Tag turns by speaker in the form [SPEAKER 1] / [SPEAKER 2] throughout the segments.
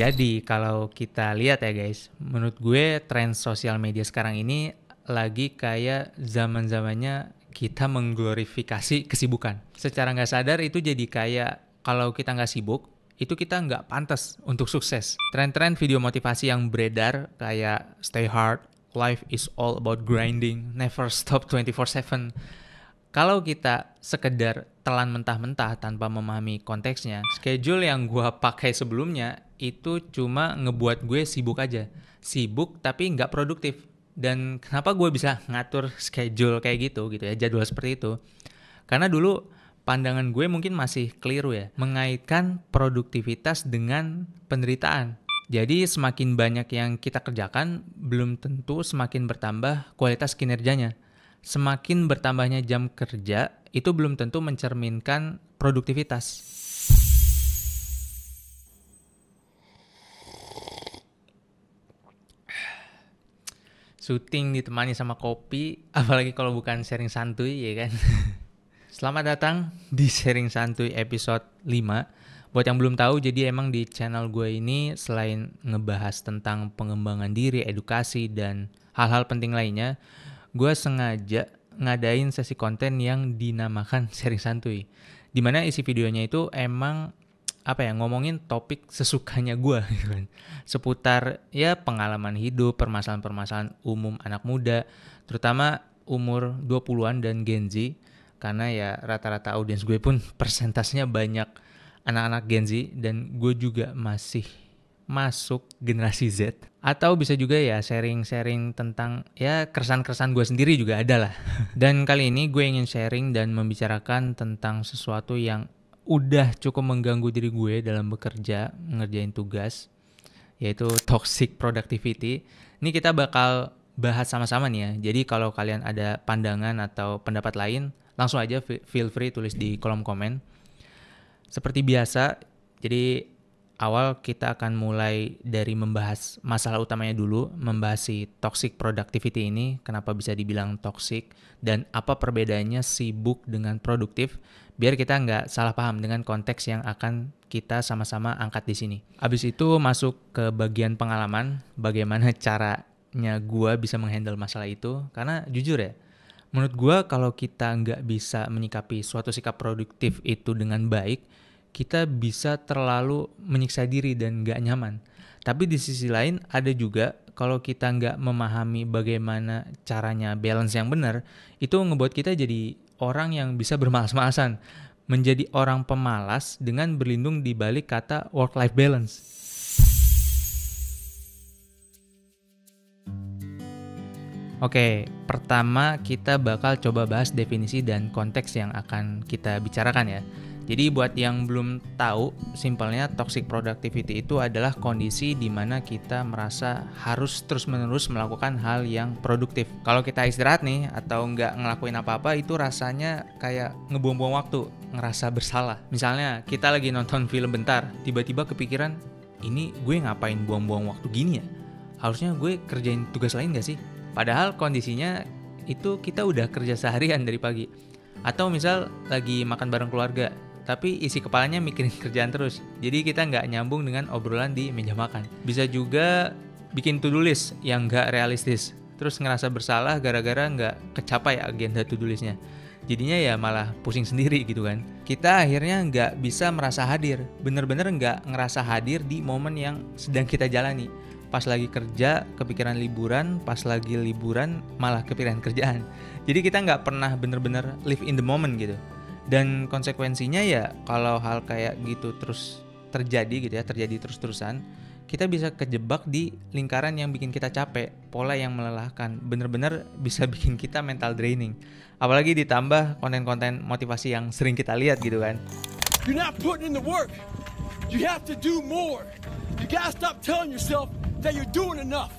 [SPEAKER 1] Jadi kalau kita lihat ya guys, menurut gue tren sosial media sekarang ini lagi kayak zaman-zamannya kita mengglorifikasi kesibukan. Secara nggak sadar itu jadi kayak kalau kita nggak sibuk, itu kita nggak pantas untuk sukses. Tren-tren video motivasi yang beredar kayak stay hard, life is all about grinding, never stop 24/7. Kalau kita sekedar telan mentah-mentah tanpa memahami konteksnya, schedule yang gue pakai sebelumnya itu cuma ngebuat gue sibuk aja. Sibuk tapi nggak produktif. Dan kenapa gue bisa ngatur schedule kayak gitu ya, jadwal seperti itu? Karena dulu pandangan gue mungkin masih keliru ya, mengaitkan produktivitas dengan penderitaan. Jadi semakin banyak yang kita kerjakan, belum tentu semakin bertambah kualitas kinerjanya. Semakin bertambahnya jam kerja, itu belum tentu mencerminkan produktivitas. Syuting ditemani sama kopi, apalagi kalau bukan sharing santuy ya kan. Selamat datang di sharing santuy episode 5. Buat yang belum tahu, jadi emang di channel gue ini selain ngebahas tentang pengembangan diri, edukasi, dan hal-hal penting lainnya, gue sengaja ngadain sesi konten yang dinamakan sharing santuy. Dimana isi videonya itu emang ngomongin topik sesukanya gue gitu kan. Seputar ya pengalaman hidup, permasalahan-permasalahan umum anak muda, terutama umur 20-an dan Gen Z. Karena ya rata-rata audiens gue pun persentasenya banyak anak-anak Gen Z, dan gue juga masih masuk generasi Z. Atau bisa juga ya sharing-sharing tentang ya keresahan-keresahan gue sendiri juga ada lah. Dan kali ini gue ingin sharing dan membicarakan tentang sesuatu yang udah cukup mengganggu diri gue dalam bekerja, ngerjain tugas, yaitu toxic productivity. Ini kita bakal bahas sama-sama nih ya. Jadi kalau kalian ada pandangan atau pendapat lain, langsung aja feel free tulis di kolom komen. Seperti biasa, jadi awal kita akan mulai dari membahas masalah utamanya dulu, membahas si toxic productivity ini, kenapa bisa dibilang toxic, dan apa perbedaannya sibuk dengan produktif, biar kita nggak salah paham dengan konteks yang akan kita sama-sama angkat di sini. Abis itu masuk ke bagian pengalaman, bagaimana caranya gue bisa menghandle masalah itu, karena jujur ya, menurut gue kalau kita nggak bisa menyikapi suatu sikap produktif itu dengan baik, kita bisa terlalu menyiksa diri dan nggak nyaman. Tapi di sisi lain ada juga kalau kita nggak memahami bagaimana caranya balance yang benar, itu ngebuat kita jadi orang yang bisa bermalas-malasan, menjadi orang pemalas dengan berlindung di balik kata work-life balance. Oke, pertama kita bakal coba bahas definisi dan konteks yang akan kita bicarakan ya. Jadi buat yang belum tahu, simpelnya toxic productivity itu adalah kondisi di mana kita merasa harus terus-menerus melakukan hal yang produktif. Kalau kita istirahat nih atau nggak ngelakuin apa-apa, itu rasanya kayak ngebuang-buang waktu, ngerasa bersalah. Misalnya kita lagi nonton film bentar, tiba-tiba kepikiran, ini gue ngapain buang-buang waktu gini ya? Harusnya gue kerjain tugas lain nggak sih? Padahal kondisinya itu kita udah kerja seharian dari pagi. Atau misal lagi makan bareng keluarga, tapi isi kepalanya mikirin kerjaan terus. Jadi kita nggak nyambung dengan obrolan di meja makan. Bisa juga bikin to-do list yang nggak realistis, terus ngerasa bersalah gara-gara nggak kecapai agenda to-do listnya. Jadinya ya malah pusing sendiri gitu kan. Kita akhirnya nggak bisa merasa hadir, bener-bener nggak ngerasa hadir di momen yang sedang kita jalani. Pas lagi kerja kepikiran liburan, pas lagi liburan malah kepikiran kerjaan. Jadi kita nggak pernah bener-bener live in the moment gitu. Dan konsekuensinya ya kalau hal kayak gitu terus terjadi gitu ya, terjadi terus-terusan, kita bisa kejebak di lingkaran yang bikin kita capek, pola yang melelahkan, bener-bener bisa bikin kita mental draining. Apalagi ditambah konten-konten motivasi yang sering kita lihat gitu kan.
[SPEAKER 2] You're not putting in the work. You have to do more. You gotta stop telling yourself that you're doing enough.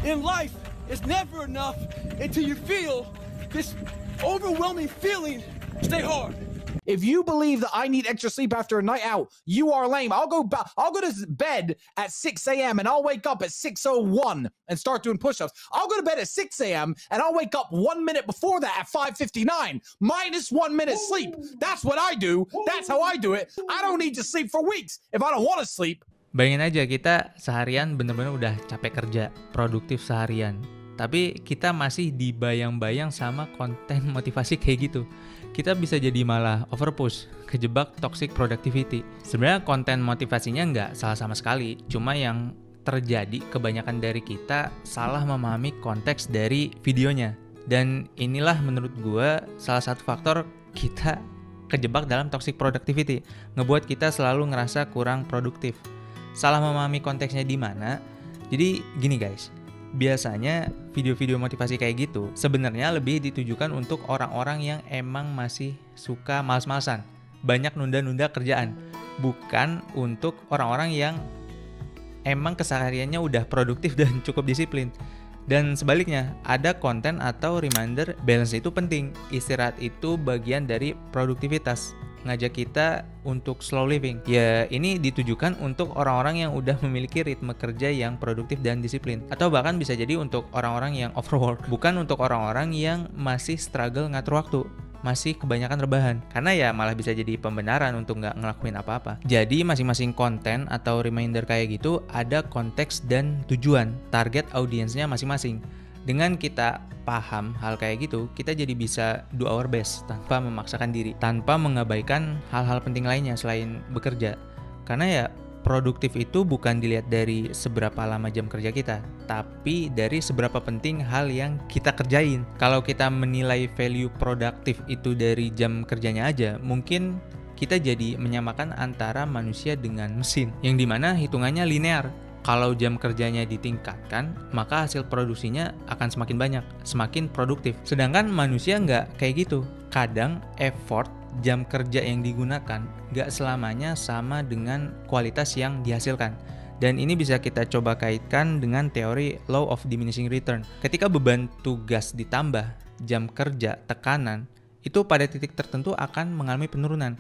[SPEAKER 2] In life, it's never enough until you feel this overwhelming feeling. Stay hard.
[SPEAKER 3] If you believe that I need extra sleep after a night out, you are lame. I'll go to bed at 6 a.m. and I'll wake up at 6:01 and start doing push-ups. I'll go to bed at 6 a.m. and I'll wake up 1 minute before that at 5:59. Minus 1 minute sleep. That's what I do. That's how I do it. I don't need to sleep for weeks if I don't want to sleep.
[SPEAKER 1] Bayangin aja kita seharian bener-bener udah capek kerja, produktif seharian. Tapi kita masih dibayang-bayang sama konten motivasi kayak gitu. Kita bisa jadi malah overpush, kejebak toxic productivity. Sebenarnya konten motivasinya nggak salah sama sekali, cuma yang terjadi kebanyakan dari kita salah memahami konteks dari videonya. Dan inilah menurut gue salah satu faktor kita kejebak dalam toxic productivity, ngebuat kita selalu ngerasa kurang produktif. Salah memahami konteksnya di mana. Jadi gini guys, biasanya video-video motivasi kayak gitu sebenarnya lebih ditujukan untuk orang-orang yang emang masih suka malas-malasan, banyak nunda-nunda kerjaan, bukan untuk orang-orang yang emang kesehariannya udah produktif dan cukup disiplin. Dan sebaliknya, ada konten atau reminder balance itu penting. Istirahat itu bagian dari produktivitas, ngajak kita untuk slow living. Ya, ini ditujukan untuk orang-orang yang udah memiliki ritme kerja yang produktif dan disiplin. Atau bahkan bisa jadi untuk orang-orang yang overwork, bukan untuk orang-orang yang masih struggle ngatur waktu, masih kebanyakan rebahan. Karena ya malah bisa jadi pembenaran untuk nggak ngelakuin apa-apa. Jadi masing-masing konten atau reminder kayak gitu ada konteks dan tujuan, target audiensnya masing-masing. Dengan kita paham hal kayak gitu, kita jadi bisa do our best tanpa memaksakan diri, tanpa mengabaikan hal-hal penting lainnya selain bekerja. Karena ya produktif itu bukan dilihat dari seberapa lama jam kerja kita, tapi dari seberapa penting hal yang kita kerjain. Kalau kita menilai value produktif itu dari jam kerjanya aja, mungkin kita jadi menyamakan antara manusia dengan mesin, yang dimana hitungannya linear. Kalau jam kerjanya ditingkatkan, maka hasil produksinya akan semakin banyak, semakin produktif. Sedangkan manusia nggak kayak gitu. Kadang effort jam kerja yang digunakan nggak selamanya sama dengan kualitas yang dihasilkan. Dan ini bisa kita coba kaitkan dengan teori law of diminishing return. Ketika beban tugas ditambah, jam kerja, tekanan, itu pada titik tertentu akan mengalami penurunan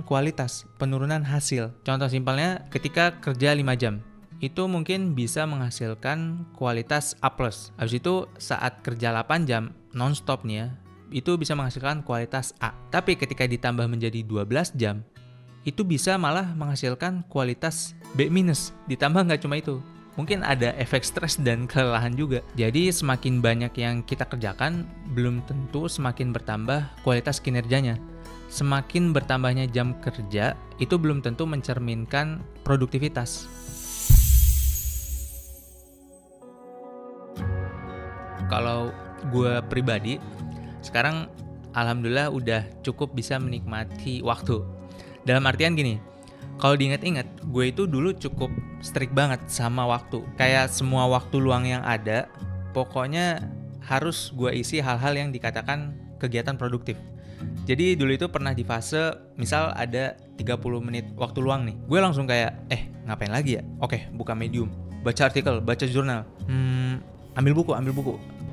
[SPEAKER 1] kualitas, penurunan hasil. Contoh simpelnya, ketika kerja 5 jam, itu mungkin bisa menghasilkan kualitas A+. Habis itu saat kerja 8 jam non-stop nih ya, itu bisa menghasilkan kualitas A. Tapi ketika ditambah menjadi 12 jam, itu bisa malah menghasilkan kualitas B-. Ditambah nggak cuma itu, mungkin ada efek stres dan kelelahan juga. Jadi semakin banyak yang kita kerjakan, belum tentu semakin bertambah kualitas kinerjanya. Semakin bertambahnya jam kerja, itu belum tentu mencerminkan produktivitas. Kalau gue pribadi, sekarang alhamdulillah udah cukup bisa menikmati waktu. Dalam artian gini, kalau diingat-ingat, gue itu dulu cukup strict banget sama waktu. Kayak semua waktu luang yang ada, pokoknya harus gue isi hal-hal yang dikatakan kegiatan produktif. Jadi dulu itu pernah di fase, misal ada 30 menit waktu luang nih, gue langsung kayak, ngapain lagi ya? Oke, buka Medium, baca artikel, baca jurnal, ambil buku,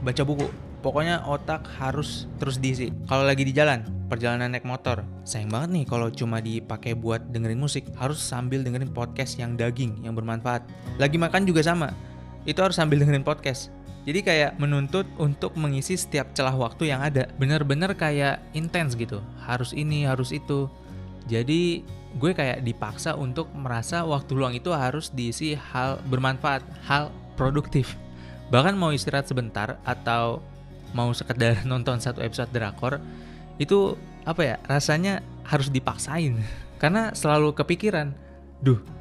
[SPEAKER 1] baca buku. Pokoknya otak harus terus diisi. Kalau lagi di jalan, perjalanan naik motor, sayang banget nih kalau cuma dipakai buat dengerin musik. Harus sambil dengerin podcast yang daging, yang bermanfaat. Lagi makan juga sama, itu harus sambil dengerin podcast. Jadi kayak menuntut untuk mengisi setiap celah waktu yang ada. Bener-bener kayak intens gitu. Harus ini, harus itu. Jadi gue kayak dipaksa untuk merasa waktu luang itu harus diisi hal bermanfaat, hal produktif. Bahkan mau istirahat sebentar atau mau sekedar nonton satu episode drakor, itu rasanya harus dipaksain. Karena selalu kepikiran,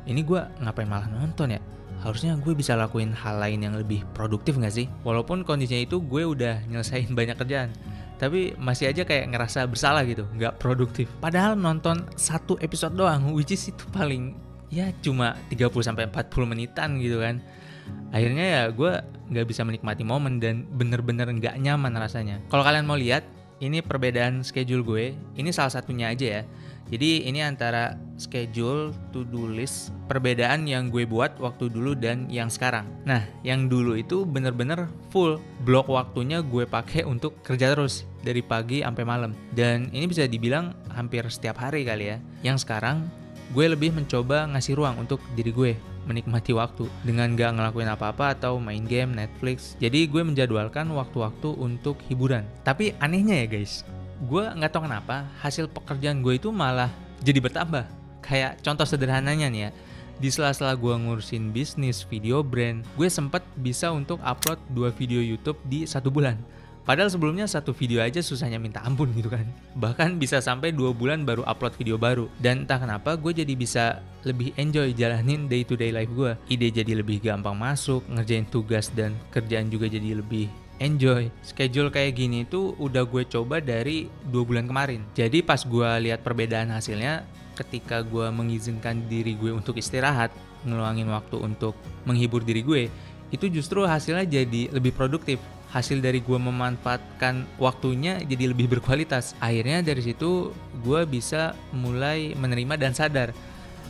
[SPEAKER 1] ini gue ngapain malah nonton ya? Harusnya gue bisa lakuin hal lain yang lebih produktif gak sih? Walaupun kondisinya itu gue udah nyelesain banyak kerjaan, tapi masih aja kayak ngerasa bersalah gitu, gak produktif. Padahal nonton satu episode doang, which is itu paling ya cuma 30-40 menitan gitu kan. Akhirnya ya gue gak bisa menikmati momen dan bener-bener gak nyaman rasanya. Kalau kalian mau lihat, ini perbedaan schedule gue. Ini salah satunya aja ya. Jadi ini antara schedule, to-do list, perbedaan yang gue buat waktu dulu dan yang sekarang. Nah, yang dulu itu bener-bener full. Blok waktunya gue pakai untuk kerja terus, dari pagi sampai malam. Dan ini bisa dibilang hampir setiap hari kali ya. Yang sekarang, gue lebih mencoba ngasih ruang untuk diri gue menikmati waktu dengan gak ngelakuin apa-apa atau main game, Netflix. Jadi gue menjadwalkan waktu-waktu untuk hiburan. Tapi anehnya ya guys, gue gak tahu kenapa hasil pekerjaan gue itu malah jadi bertambah. Kayak contoh sederhananya nih ya, Di sela-sela gue ngurusin bisnis, video brand, gue sempet bisa untuk upload 2 video YouTube di 1 bulan. Padahal sebelumnya 1 video aja susahnya minta ampun gitu kan. Bahkan bisa sampai 2 bulan baru upload video baru. Dan entah kenapa gue jadi bisa lebih enjoy jalanin day to day life gue. Ide jadi lebih gampang masuk, ngerjain tugas dan kerjaan juga jadi lebih enjoy. Schedule kayak gini tuh udah gue coba dari 2 bulan kemarin. Jadi pas gue lihat perbedaan hasilnya, ketika gue mengizinkan diri gue untuk istirahat, ngeluangin waktu untuk menghibur diri gue, itu justru hasilnya jadi lebih produktif. Hasil dari gue memanfaatkan waktunya jadi lebih berkualitas. Akhirnya dari situ gue bisa mulai menerima dan sadar,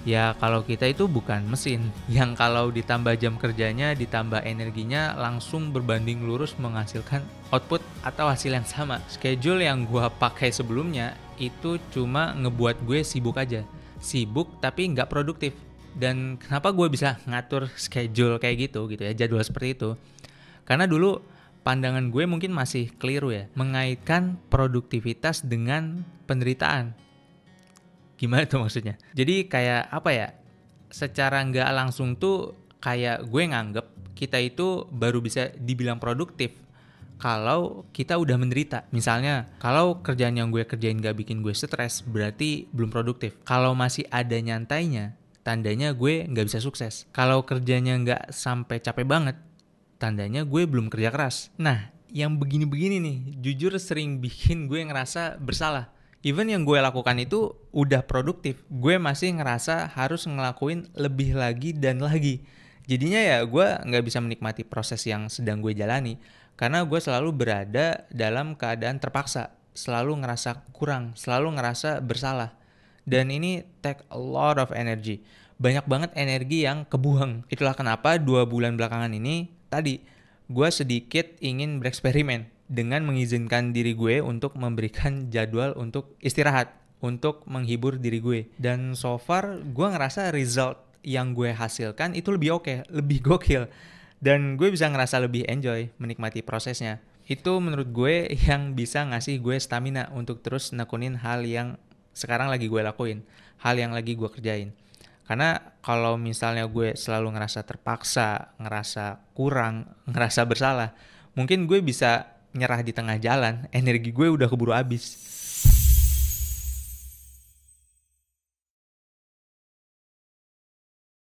[SPEAKER 1] ya kalau kita itu bukan mesin yang kalau ditambah jam kerjanya, ditambah energinya langsung berbanding lurus menghasilkan output atau hasil yang sama. Schedule yang gue pakai sebelumnya itu cuma ngebuat gue sibuk aja. Sibuk tapi nggak produktif. Dan kenapa gue bisa ngatur schedule kayak gitu ya, jadwal seperti itu? Karena dulu pandangan gue mungkin masih keliru ya, mengaitkan produktivitas dengan penderitaan. Gimana tuh maksudnya? Jadi kayak apa ya, secara nggak langsung tuh kayak gue nganggep kita itu baru bisa dibilang produktif kalau kita udah menderita. Misalnya, kalau kerjaan yang gue kerjain nggak bikin gue stres, berarti belum produktif. Kalau masih ada nyantainya, tandanya gue nggak bisa sukses. Kalau kerjanya nggak sampai capek banget, tandanya gue belum kerja keras. Nah, yang begini-begini nih, jujur sering bikin gue ngerasa bersalah. Even yang gue lakukan itu udah produktif, gue masih ngerasa harus ngelakuin lebih lagi dan lagi. Jadinya ya gue nggak bisa menikmati proses yang sedang gue jalani, karena gue selalu berada dalam keadaan terpaksa, selalu ngerasa kurang, selalu ngerasa bersalah. Dan ini take a lot of energy. Banyak banget energi yang kebuang. Itulah kenapa 2 bulan belakangan ini tadi, gue sedikit ingin bereksperimen dengan mengizinkan diri gue untuk memberikan jadwal untuk istirahat, untuk menghibur diri gue. Dan so far, gue ngerasa result yang gue hasilkan itu lebih oke, lebih gokil. Dan gue bisa ngerasa lebih enjoy, menikmati prosesnya. Itu menurut gue yang bisa ngasih gue stamina untuk terus nekunin hal yang sekarang lagi gue lakuin, hal yang lagi gue kerjain. Karena kalau misalnya gue selalu ngerasa terpaksa, ngerasa kurang, ngerasa bersalah, mungkin gue bisa nyerah di tengah jalan, energi gue udah keburu habis.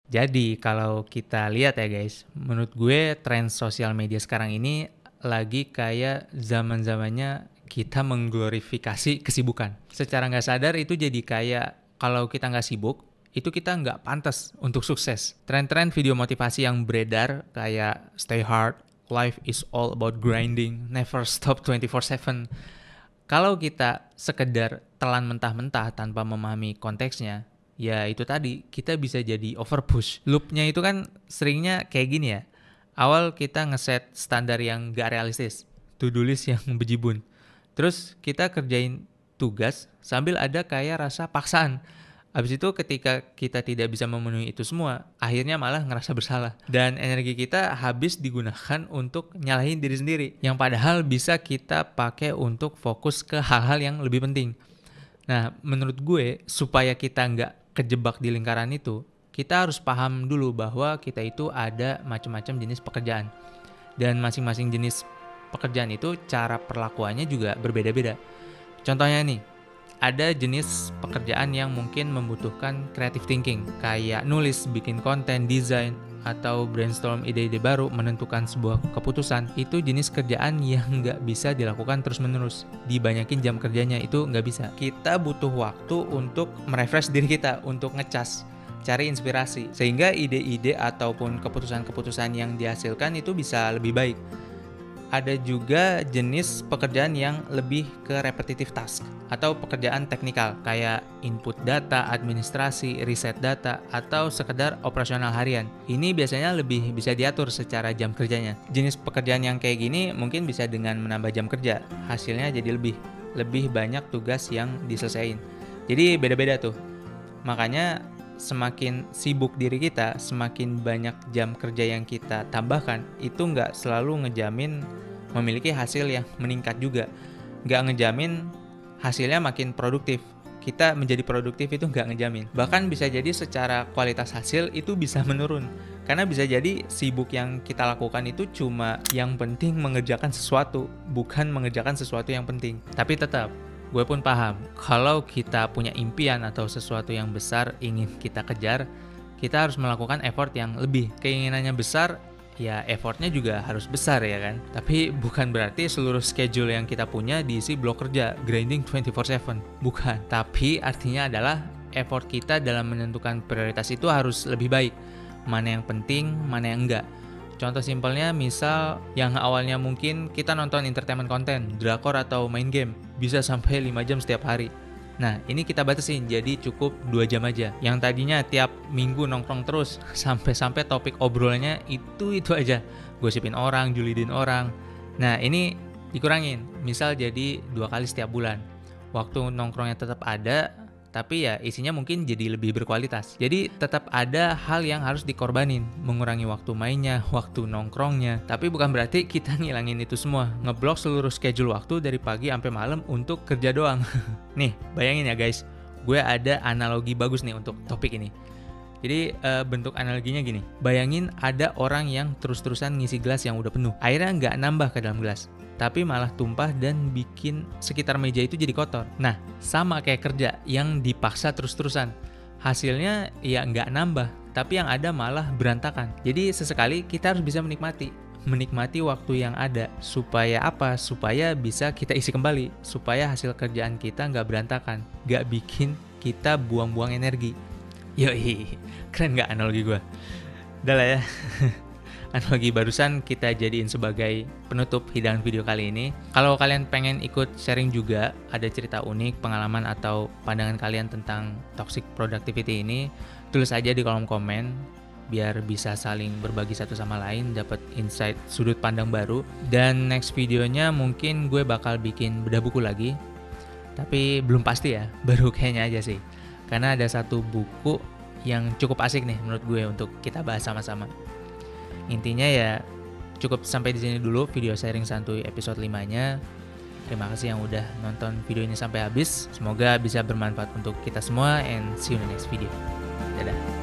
[SPEAKER 1] Jadi kalau kita lihat ya guys, menurut gue tren sosial media sekarang ini lagi kayak zaman-zamannya kita mengglorifikasi kesibukan. Secara nggak sadar itu jadi kayak kalau kita nggak sibuk, itu kita nggak pantas untuk sukses. Tren-tren video motivasi yang beredar kayak stay hard, life is all about grinding, never stop 24/7. Kalau kita sekedar telan mentah-mentah tanpa memahami konteksnya, ya itu tadi, kita bisa jadi overpush. Loopnya itu kan seringnya kayak gini ya. Awal kita ngeset standar yang nggak realistis, to-do list yang bejibun. Terus kita kerjain tugas sambil ada kayak rasa paksaan. Habis itu ketika kita tidak bisa memenuhi itu semua, akhirnya malah ngerasa bersalah. Dan energi kita habis digunakan untuk nyalahin diri sendiri, yang padahal bisa kita pakai untuk fokus ke hal-hal yang lebih penting. Nah, menurut gue, supaya kita nggak kejebak di lingkaran itu, kita harus paham dulu bahwa kita itu ada macam-macam jenis pekerjaan. Dan masing-masing jenis pekerjaan itu cara perlakuannya juga berbeda-beda. Contohnya nih, ada jenis pekerjaan yang mungkin membutuhkan creative thinking, kayak nulis, bikin konten, desain, atau brainstorm ide-ide baru, menentukan sebuah keputusan. Itu jenis kerjaan yang nggak bisa dilakukan terus-menerus. Dibanyakin jam kerjanya itu nggak bisa. Kita butuh waktu untuk merefresh diri kita, untuk ngecas, cari inspirasi, sehingga ide-ide ataupun keputusan-keputusan yang dihasilkan itu bisa lebih baik. Ada juga jenis pekerjaan yang lebih ke repetitive task atau pekerjaan teknikal kayak input data, administrasi, riset data, atau sekedar operasional harian. Ini biasanya lebih bisa diatur secara jam kerjanya. Jenis pekerjaan yang kayak gini mungkin bisa dengan menambah jam kerja, hasilnya jadi lebih banyak tugas yang diselesain. Jadi beda-beda tuh. Makanya semakin sibuk diri kita, semakin banyak jam kerja yang kita tambahkan, itu nggak selalu ngejamin memiliki hasil yang meningkat juga. Nggak ngejamin hasilnya makin produktif. kita menjadi produktif itu nggak ngejamin. Bahkan bisa jadi secara kualitas hasil itu bisa menurun. Karena bisa jadi sibuk yang kita lakukan itu cuma yang penting mengerjakan sesuatu, bukan mengerjakan sesuatu yang penting. Tapi tetap, gue pun paham, kalau kita punya impian atau sesuatu yang besar ingin kita kejar, kita harus melakukan effort yang lebih. Keinginannya besar, ya effortnya juga harus besar ya kan. Tapi bukan berarti seluruh schedule yang kita punya diisi blok kerja, grinding 24/7. Bukan. Tapi artinya adalah effort kita dalam menentukan prioritas itu harus lebih baik. Mana yang penting, mana yang enggak. Contoh simpelnya, misal yang awalnya mungkin kita nonton entertainment content, drakor atau main game, bisa sampai 5 jam setiap hari. Nah, ini kita batasin, jadi cukup 2 jam aja. Yang tadinya tiap minggu nongkrong terus, sampai-sampai topik obrolannya itu aja. Gosipin orang, julidin orang. Nah, ini dikurangin. Misal jadi 2 kali setiap bulan. Waktu nongkrongnya tetap ada, tapi ya isinya mungkin jadi lebih berkualitas. Jadi tetap ada hal yang harus dikorbanin. Mengurangi waktu mainnya, waktu nongkrongnya. Tapi bukan berarti kita ngilangin itu semua. Ngeblok seluruh schedule waktu dari pagi sampai malam untuk kerja doang. Nih, bayangin ya guys. Gue ada analogi bagus nih untuk topik ini. Jadi bentuk analoginya gini. Bayangin ada orang yang terus-terusan ngisi gelas yang udah penuh. Airnya nggak nambah ke dalam gelas, tapi malah tumpah dan bikin sekitar meja itu jadi kotor. Nah, sama kayak kerja yang dipaksa terus-terusan. Hasilnya ya nggak nambah, tapi yang ada malah berantakan. Jadi sesekali kita harus bisa menikmati waktu yang ada. Supaya apa? Supaya bisa kita isi kembali. Supaya hasil kerjaan kita nggak berantakan. Nggak bikin kita buang-buang energi. Yoi, keren nggak analogi gue? Udah lah ya. Analogi barusan kita jadiin sebagai penutup hidangan video kali ini. Kalau kalian pengen ikut sharing juga, ada cerita unik, pengalaman atau pandangan kalian tentang toxic productivity ini, tulis aja di kolom komen biar bisa saling berbagi satu sama lain, dapat insight sudut pandang baru. Dan next videonya mungkin gue bakal bikin bedah buku lagi. Tapi belum pasti ya, baru kayaknya aja sih. Karena ada satu buku yang cukup asik nih menurut gue untuk kita bahas sama-sama. Intinya ya cukup sampai di sini dulu video sharing santuy episode 5-nya. Terima kasih yang udah nonton video ini sampai habis. Semoga bisa bermanfaat untuk kita semua and see you in the next video. Dadah.